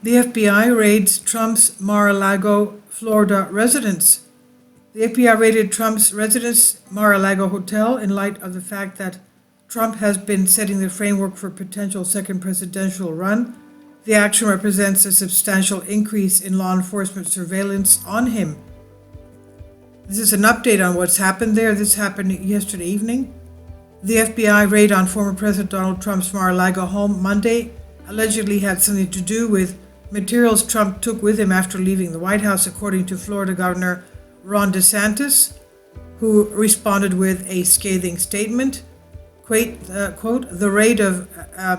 The FBI raids Trump's Mar-A-Lago, Florida residence. The FBI raided Trump's residence, Mar-A-Lago Hotel, in light of the fact that Trump has been setting the framework for a potential second presidential run. The action represents a substantial increase in law enforcement surveillance on him. This is an update on what's happened there. This happened yesterday evening. The FBI raid on former President Donald Trump's Mar-A-Lago home Monday allegedly had something to do with materials Trump took with him after leaving the White House, according to Florida Governor Ron DeSantis, who responded with a scathing statement. Quote, the raid of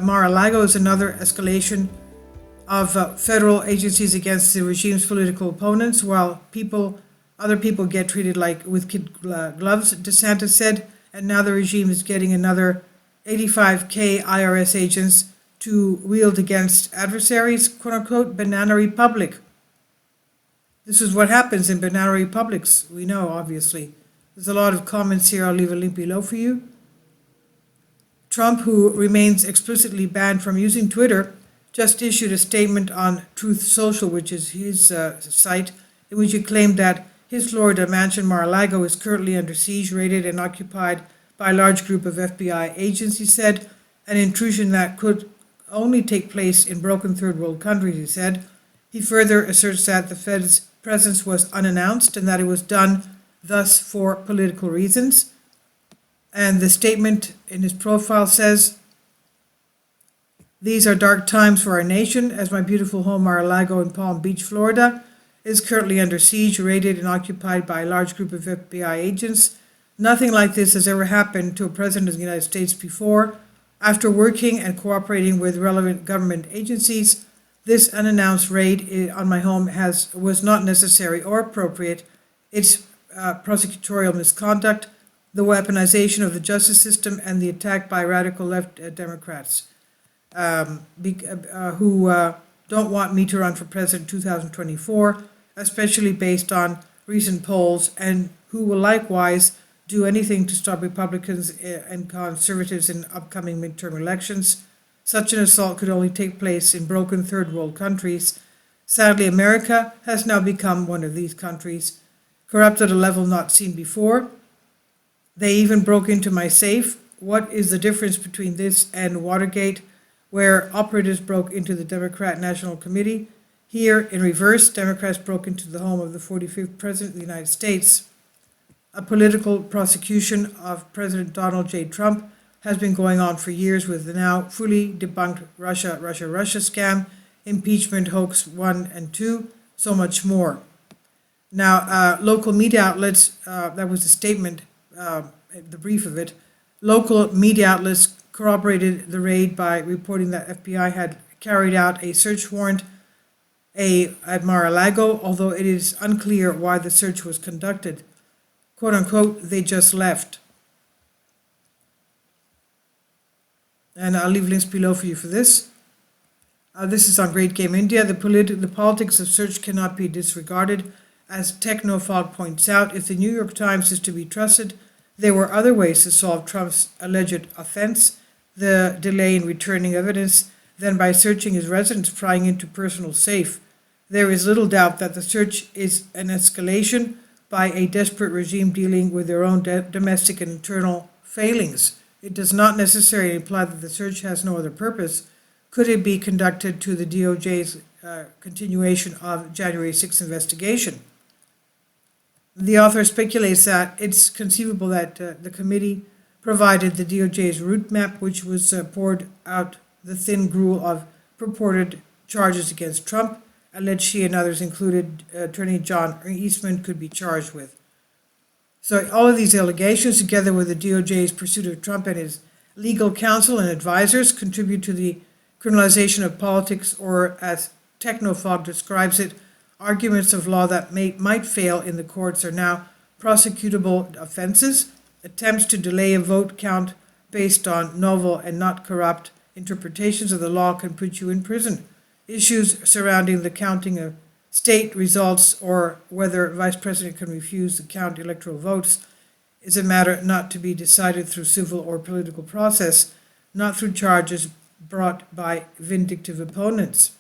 Mar-A-Lago is another escalation of federal agencies against the regime's political opponents, while other people get treated like with kid gloves, DeSantis said, and now the regime is getting another 85K IRS agents to wield against adversaries, quote unquote, banana republic. This is what happens in banana republics, we know, obviously. There's a lot of comments here, I'll leave a link below for you. Trump, who remains explicitly banned from using Twitter, just issued a statement on Truth Social, which is his site, in which he claimed that his Florida mansion Mar-A-Lago is currently under siege, raided and occupied by a large group of FBI agents, he said, an intrusion that could only take place in broken third world countries, he said. He further asserts that the Fed's presence was unannounced and that it was done thus for political reasons. And the statement in his profile says, "These are dark times for our nation, as my beautiful home Mar-A-Lago in Palm Beach, Florida, is currently under siege, raided and occupied by a large group of FBI agents. Nothing like this has ever happened to a president of the United States before. After working and cooperating with relevant government agencies, this unannounced raid on my home was not necessary or appropriate. It's prosecutorial misconduct, the weaponization of the justice system, and the attack by radical left Democrats who don't want me to run for president in 2024, especially based on recent polls, and who will likewise do anything to stop Republicans and conservatives in upcoming midterm elections. Such an assault could only take place in broken third world countries. Sadly, America has now become one of these countries, corrupt at a level not seen before. They even broke into my safe. What is the difference between this and Watergate, where operatives broke into the Democrat National Committee? Here, in reverse, Democrats broke into the home of the 45th President of the United States. A political prosecution of President Donald J. Trump has been going on for years with the now fully debunked Russia scam, impeachment hoax 1 and 2, so much more. Now, local media outlets, that was the statement, the brief of it, local media outlets corroborated the raid by reporting that FBI had carried out a search warrant at Mar-A-Lago, although it is unclear why the search was conducted. Quote unquote, they just left. And I'll leave links below for you for this. This is on Great Game India. The politics of search cannot be disregarded. As Technofog points out, if the New York Times is to be trusted, there were other ways to solve Trump's alleged offense, the delay in returning evidence, than by searching his residence, prying into personal safe. There is little doubt that the search is an escalation by a desperate regime dealing with their own domestic and internal failings. It does not necessarily imply that the search has no other purpose. Could it be conducted to the DOJ's continuation of January 6th investigation? The author speculates that it's conceivable that the committee provided the DOJ's route map, which was poured out the thin gruel of purported charges against Trump, alleged she and others, included Attorney John Eastman, could be charged with. So all of these allegations, together with the DOJ's pursuit of Trump and his legal counsel and advisors, contribute to the criminalization of politics, or as Technofog describes it, arguments of law that might fail in the courts are now prosecutable offenses. Attempts to delay a vote count based on novel and not corrupt interpretations of the law can put you in prison. Issues surrounding the counting of state results, or whether Vice President can refuse to count electoral votes, is a matter not to be decided through civil or political process, not through charges brought by vindictive opponents.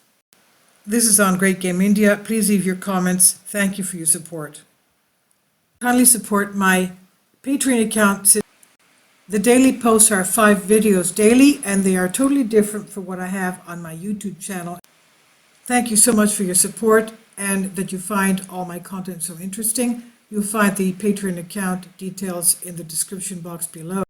This is on Great Game India. Please leave your comments. Thank you for your support. Kindly support my Patreon account. The daily posts are 5 videos daily, and they are totally different from what I have on my YouTube channel. Thank you so much for your support and that you find all my content so interesting. You'll find the Patreon account details in the description box below.